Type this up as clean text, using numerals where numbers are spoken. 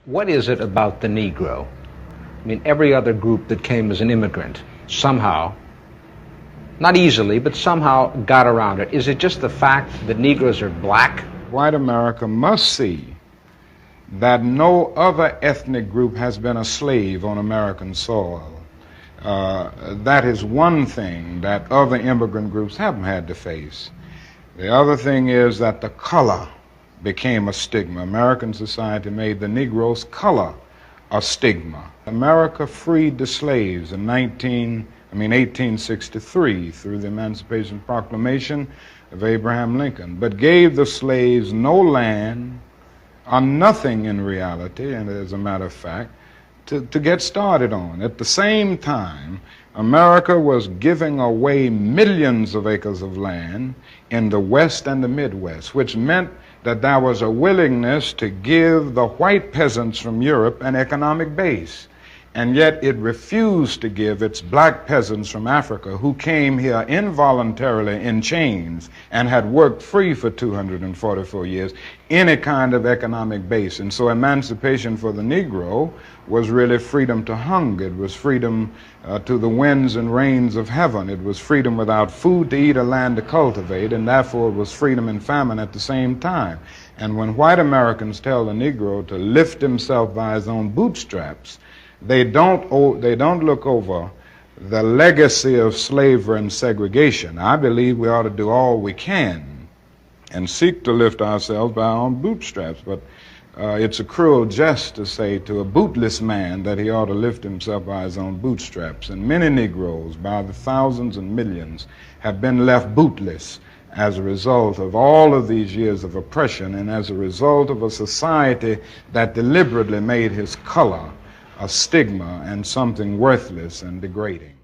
What is it about the Negro? I mean, every other group that came as an immigrant somehow, not easily, but somehow got around it. Is it just the fact that Negroes are black? White America must see that no other ethnic group has been a slave on American soil. That is one thing that other immigrant groups haven't had to face. The other thing is that the color became a stigma. American society made the Negro's color a stigma. America freed the slaves in 1863 through the Emancipation Proclamation of Abraham Lincoln, but gave the slaves no land or nothing in reality, and as a matter of fact, to get started on. At the same time, America was giving away millions of acres of land in the West and the Midwest, which meant that there was a willingness to give the white peasants from Europe an economic base. And yet it refused to give its black peasants from Africa, who came here involuntarily in chains and had worked free for 244 years, any kind of economic base. And so emancipation for the Negro was really freedom to hunger. It was freedom to the winds and rains of heaven. It was freedom without food to eat or land to cultivate, and therefore it was freedom and famine at the same time. And when white Americans tell the Negro to lift himself by his own bootstraps, they don't look over the legacy of slavery and segregation. I believe we ought to do all we can and seek to lift ourselves by our own bootstraps, but it's a cruel jest to say to a bootless man that he ought to lift himself by his own bootstraps. And many Negroes, by the thousands and millions, have been left bootless as a result of all of these years of oppression and as a result of a society that deliberately made his color a stigma and something worthless and degrading.